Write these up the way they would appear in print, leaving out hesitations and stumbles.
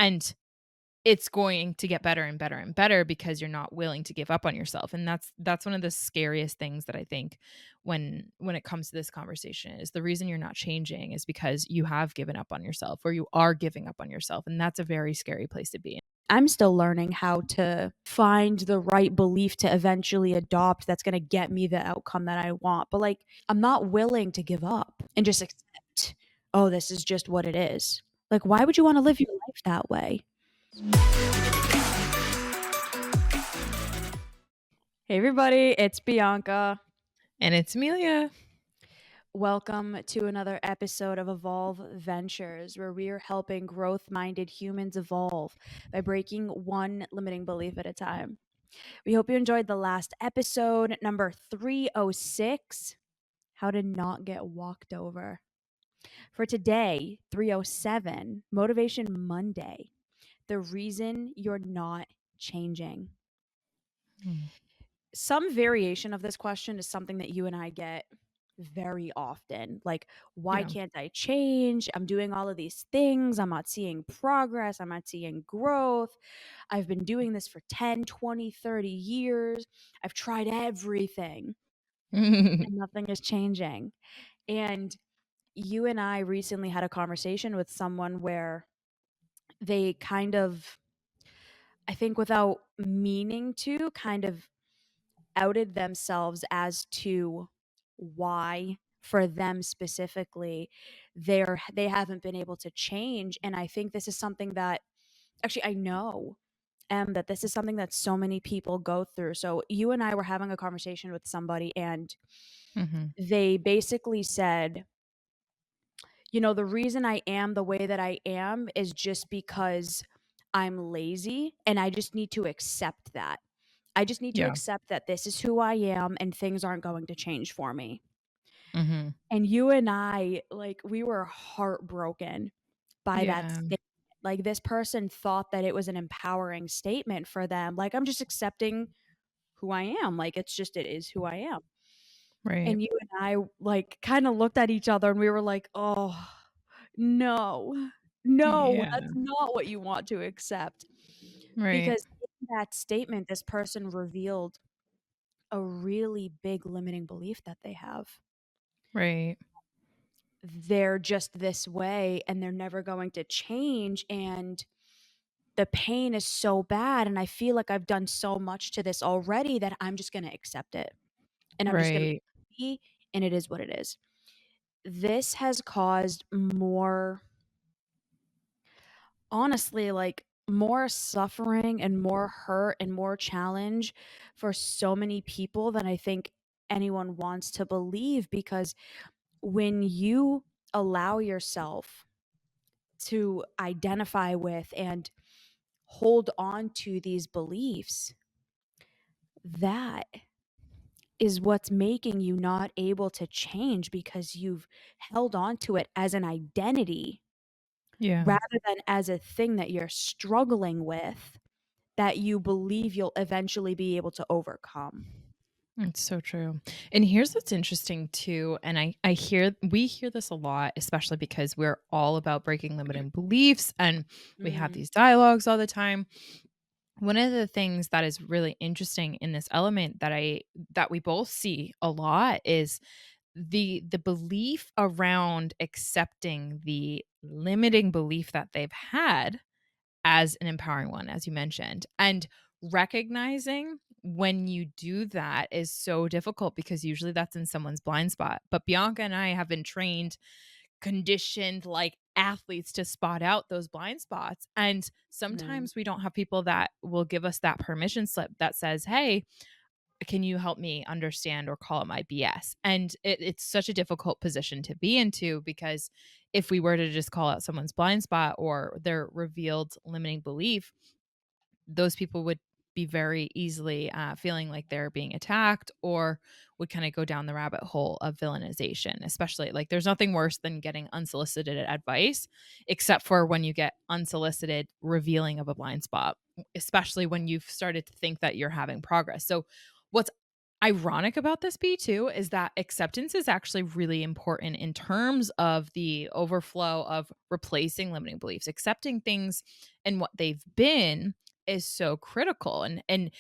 And it's going to get better and better and better because you're not willing to give up on yourself, and that's one of the scariest things that I think when it comes to this conversation is the reason you're not changing is because you have given up on yourself or you are giving up on yourself, and that's a very scary place to be in. I'm still learning how to find the right belief to eventually adopt that's going to get me the outcome that I want. But like, I'm not willing to give up and just accept, oh, this is just what it is. Like, why would you want to live your life that way? Hey, everybody, it's Bianca. And it's Emilia. Welcome to another episode of Evolve Ventures, where we are helping growth minded humans evolve by breaking one limiting belief at a time. We hope you enjoyed the last episode, number 306, How to Not Get Walked Over. For today, 307, Motivation Monday, the reason you're not changing. Some variation of this question is something that you and I get very often. Like, why Yeah. can't I change? I'm doing all of these things. I'm not seeing progress. I'm not seeing growth. I've been doing this for 10, 20, 30 years. I've tried everything and nothing is changing. And you and I recently had a conversation with someone where they kind of, I think without meaning to, kind of outed themselves as to why for them specifically they haven't been able to change. And I think this is something that actually I know that this is something that so many people go through. So you and I were having a conversation with somebody and Mhm. they basically said, the reason I am the way that I am is just because I'm lazy and I just need to accept that. I just need to Yeah. accept that this is who I am and things aren't going to change for me. Mhm. And you and I, like, we were heartbroken by that Yeah. statement. Like, this person thought that it was an empowering statement for them. Like, I'm just accepting who I am. Like, it is who I am. Right. And you and I, like, kind of looked at each other and we were like, oh, no, no, Yeah. that's not what you want to accept. Right. Because in that statement, this person revealed a really big limiting belief that they have. Right. They're just this way and they're never going to change. And the pain is so bad. And I feel like I've done so much to this already that I'm just going to accept it. And I'm just going to Right. be, and it is what it is. This has caused more, honestly, like more suffering and more hurt and more challenge for so many people than I think anyone wants to believe. Because when you allow yourself to identify with and hold on to these beliefs, that is what's making you not able to change because you've held on to it as an identity Yeah. rather than as a thing that you're struggling with that you believe you'll eventually be able to overcome. It's so true. And here's what's interesting too, and we hear this a lot, especially because we're all about breaking limiting beliefs and we have Mm, these dialogues all the time. One of the things that is really interesting in this element that we both see a lot is the belief around accepting the limiting belief that they've had as an empowering one, as you mentioned. And recognizing when you do that is so difficult because usually that's in someone's blind spot. But Bianca and I have been trained, conditioned like athletes to spot out those blind spots. And mm, sometimes we don't have people that will give us that permission slip that says, hey, can you help me understand or call it my BS? And it's such a difficult position to be into because if we were to just call out someone's blind spot or their revealed limiting belief, those people would be very easily feeling like they're being attacked or would kind of go down the rabbit hole of villainization, especially like there's nothing worse than getting unsolicited advice, except for when you get unsolicited revealing of a blind spot, especially when you've started to think that you're having progress. So, what's ironic about this B too is that acceptance is actually really important in terms of the overflow of replacing limiting beliefs. Accepting things and what they've been is so critical, and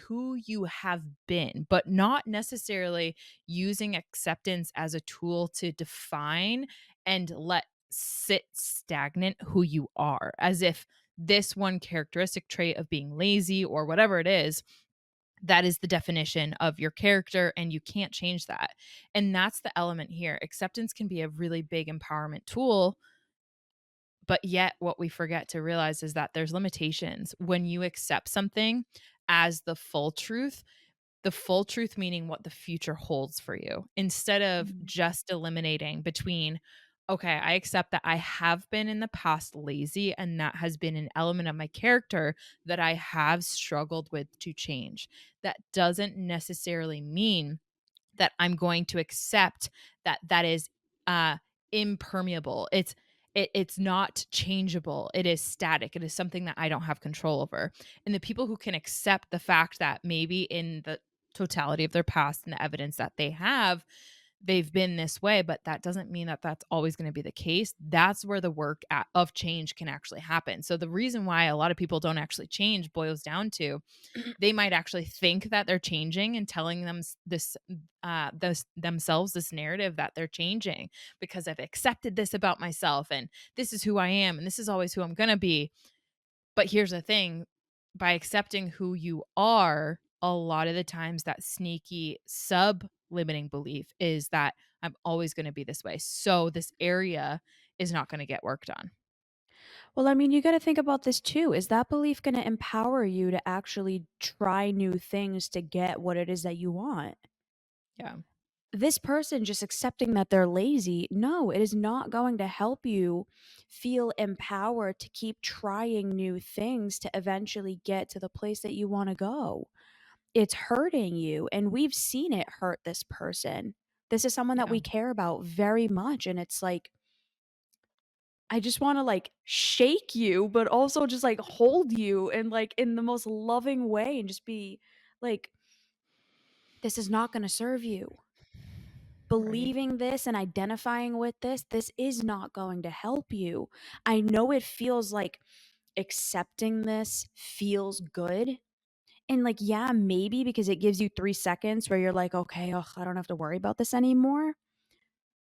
who you have been, but not necessarily using acceptance as a tool to define and let sit stagnant who you are, as if this one characteristic trait of being lazy or whatever it is, that is the definition of your character and you can't change that. And that's the element here. Acceptance can be a really big empowerment tool, but yet what we forget to realize is that there's limitations. When you accept something as the full truth meaning what the future holds for you, instead of Mhm. just eliminating between, okay, I accept that I have been in the past lazy and that has been an element of my character that I have struggled with to change. That doesn't necessarily mean that I'm going to accept that that is uh impermeable. It's not changeable. It is static. It is something that I don't have control over. And the people who can accept the fact that maybe in the totality of their past and the evidence that they have, they've been this way, but that doesn't mean that that's always going to be the case. That's where the of change can actually happen. So the reason why a lot of people don't actually change boils down to they might actually think that they're changing and telling them themselves this narrative that they're changing because I've accepted this about myself and this is who I am and this is always who I'm going to be. But here's the thing, by accepting who you are, a lot of the times that sneaky sub limiting belief is that I'm always going to be this way. So this area is not going to get worked on. Well, I mean, you got to think about this too. Is that belief going to empower you to actually try new things to get what it is that you want? Yeah. This person just accepting that they're lazy, no, it is not going to help you feel empowered to keep trying new things to eventually get to the place that you want to go. It's hurting you, and we've seen it hurt this person. This is someone that Yeah. we care about very much, and it's like, I just wanna, like, shake you, but also just, like, hold you and, like, in the most loving way and just be like, "This is not gonna serve you. Right. Believing this and identifying with this is not going to help you. I know it feels like accepting this feels good, and, like, yeah, maybe because it gives you 3 seconds where you're like, "Okay, ugh, I don't have to worry about this anymore."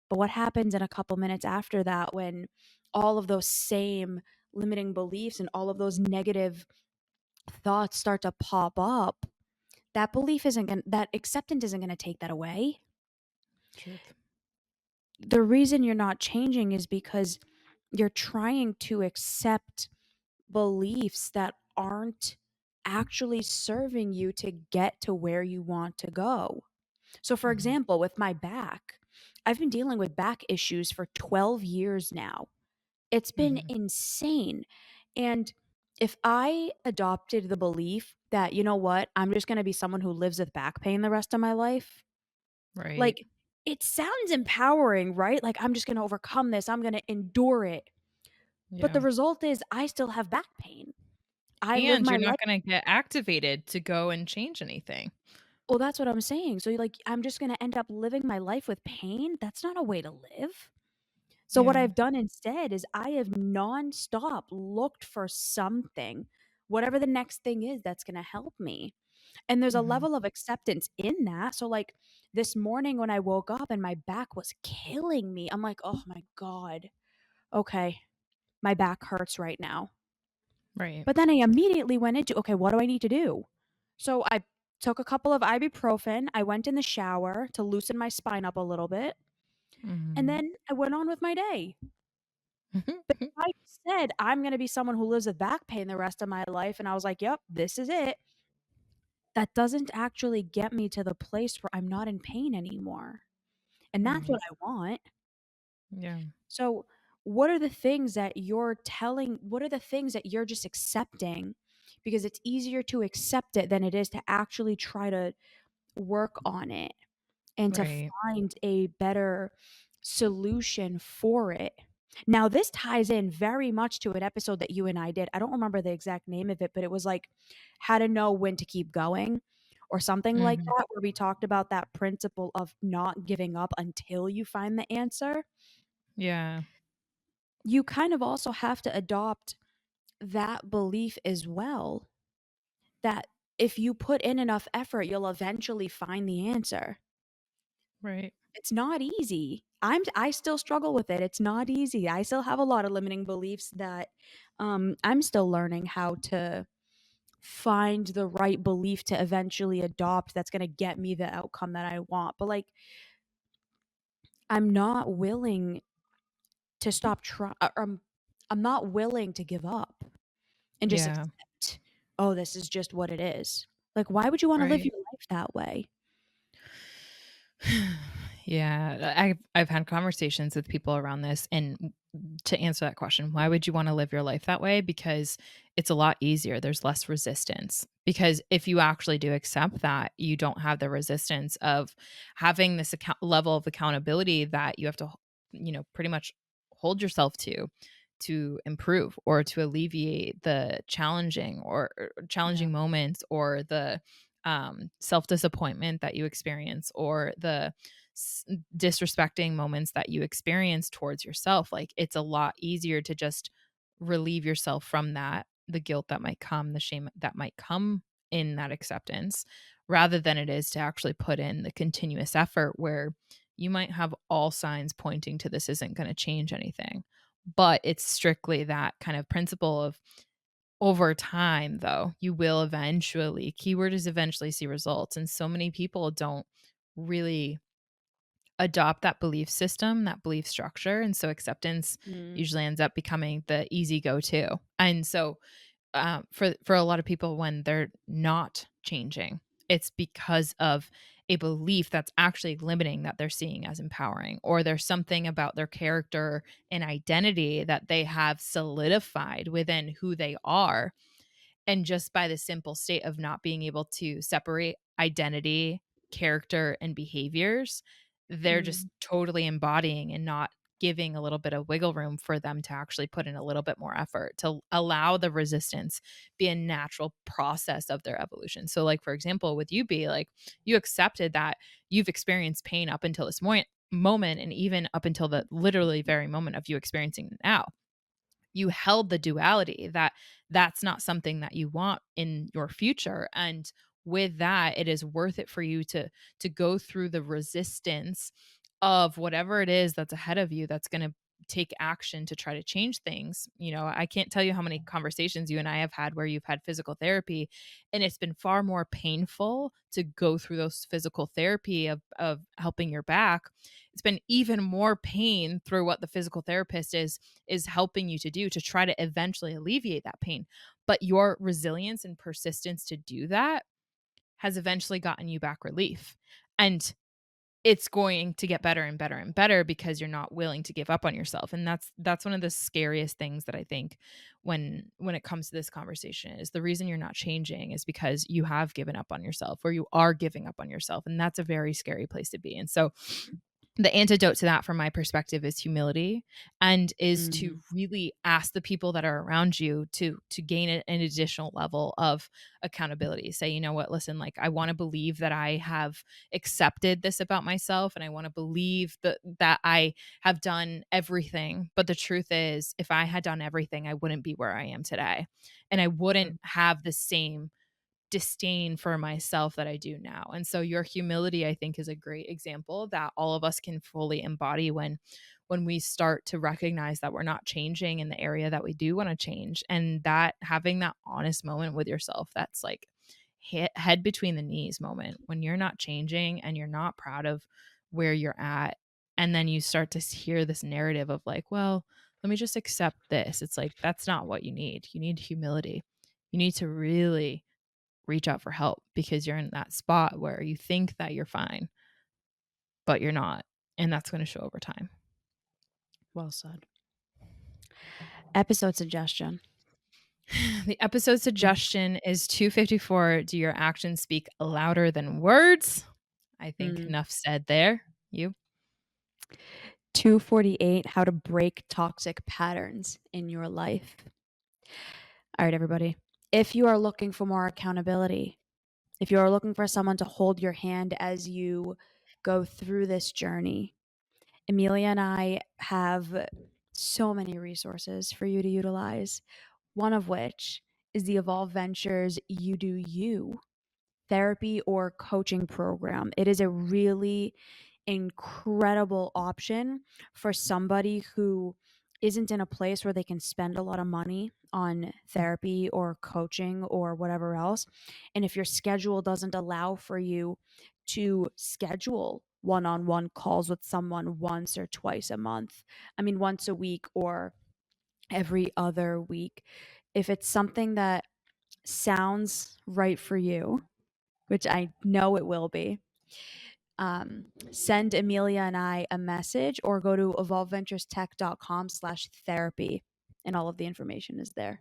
But what happens in a couple minutes after that when all of those same limiting beliefs and all of those negative thoughts start to pop up? That belief isn't going that acceptance isn't going to take that away. Truth. The reason you're not changing is because you're trying to accept beliefs that aren't actually serving you to get to where you want to go. So, for Mhm. example, with my back, I've been dealing with back issues for 12 years now. It's been Mhm. insane. And if I adopted the belief that, you know what, I'm just going to be someone who lives with back pain the rest of my life, Right. like, it sounds empowering, right? Like, I'm just going to overcome this, I'm going to endure it. But Yeah. the result is I still have back pain. I live And my you're life. not gonna get activated to go and change anything. Well, that's what I'm saying. So, like, I'm just going to end up living my life with pain. That's not a way to live. So what Yeah. I've done instead is I have nonstop looked for something, whatever the next thing is that's gonna help me. And there's a Mhm. level of acceptance in that. So like this morning when I woke up and my back was killing me, I'm like, "Oh my God. Okay, my back hurts right now." Right. But then I immediately went into, okay, what do I need to do? So I took a couple of ibuprofen. I went in the shower to loosen my spine up a little bit. And Mhm. then I went on with my day. But if I said, "I'm gonna be someone who lives with back pain the rest of my life," and I was like, "Yep, this is it," that doesn't actually get me to the place where I'm not in pain anymore, and that's Right. what I want. Yeah. So, what are the things that you're just accepting? Because it's easier to accept it than it is to actually try to work on it and to Right. find a better solution for it. Now, this ties in very much to an episode that you and I did. I don't remember the exact name of it, but it was like how to know when to keep going or something like Mhm. that, where we talked about that principle of not giving up until you find the answer, Yeah. you kind of also have to adopt that belief as well, that if you put in enough effort, you'll eventually find the answer. Right. It's not easy. I still struggle with it. It's not easy. I still have a lot of limiting beliefs that I'm still learning how to find the right belief to eventually adopt that's going to get me the outcome that I want. But like I'm not willing to stop trying. I'm not willing to give up and just Yeah. accept, oh, this is just what it is. Like, why would you want to live Right. your life that way? Yeah, I've had conversations with people around this, and to answer that question, why would you wanna live your life that way? Because it's a lot easier, there's less resistance. Because if you actually do accept that, you don't have the resistance of having this level of accountability that you have to, pretty much hold yourself to improve or to alleviate the challenging or Yeah. challenging moments or the, self-disappointment that you experience or the s- disrespecting moments that you experience towards yourself. Like it's a lot easier to just relieve yourself from that, the guilt that might come, the shame that might come in that acceptance, rather than it is to actually put in the continuous effort where you might have all signs pointing to this isn't going to change anything. But it's strictly that kind of principle of over time, though, you will eventually, keyword is eventually, see results. And so many people don't really adopt that belief system, that belief structure, and so acceptance Mm, usually ends up becoming the easy go-to. And so, for a lot of people, when they're not changing, it's because of a belief that's actually limiting that they're seeing as empowering, or there's something about their character and identity that they have solidified within who they are, and just by the simple state of not being able to separate identity, character, and behaviors, they're just mm, totally embodying and not giving a little bit of wiggle room for them to actually put in a little bit more effort to allow the resistance be a natural process of their evolution. So like for example, with you be like you accepted that you've experienced pain up until this moment and even up until the literally very moment of you experiencing it now, you held the duality that that's not something that you want in your future, and with that it is worth it for you to go through the resistance of whatever it is that's ahead of you that's going to take action to try to change things. I can't tell you how many conversations you and I have had where you've had physical therapy and it's been far more painful to go through those physical therapy of helping your back. It's been even more pain through what the physical therapist is helping you to do to try to eventually alleviate that pain. But your resilience and persistence to do that has eventually gotten you back relief. And it's going to get better and better and better because you're not willing to give up on yourself. And that's one of the scariest things that I think when it comes to this conversation is the reason you're not changing is because you have given up on yourself or you are giving up on yourself. And that's a very scary place to be. And so the antidote to that from my perspective is humility, and is to mm, really ask the people that are around you to gain an additional level of accountability. Say, you know what, listen, like I want to believe that I have accepted this about myself and I want to believe that I have done everything, but the truth is if I had done everything I wouldn't be where I am today, and I wouldn't mm, have the same disdain for myself that I do now. And so your humility I think is a great example that all of us can fully embody when we start to recognize that we're not changing in the area that we do want to change, and that having that honest moment with yourself, that's like head between the knees moment when you're not changing and you're not proud of where you're at, and then you start to hear this narrative of like, well, let me just accept this. It's like that's not what you need. You need humility. You need to really reach out for help because you're in that spot where you think that you're fine, but you're not. And that's going to show over time. well said. Episode suggestion. The episode Mm, suggestion is 254. Do your actions speak louder than words? I think mm. enough said there. You? 248, how to break toxic patterns in your life. All right, everybody. If you are looking for more accountability, if you're looking for someone to hold your hand as you go through this journey, Emilia and I have so many resources for you to utilize, one of which is the Evolve Ventures You Do You therapy or coaching program. It is a really incredible option for somebody who isn't in a place where they can spend a lot of money on therapy or coaching or whatever else. And if your schedule doesn't allow for you to schedule one on one calls with someone once or twice a month, I mean, once a week or every other week, if it's something that sounds right for you, which I know it will be, send Emilia and I a message or go to evolveventurestech.com/therapy and all of the information is there.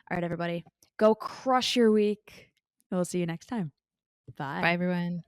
All right, everybody, go crush your week. We'll see you next time. Bye, Bye. everyone.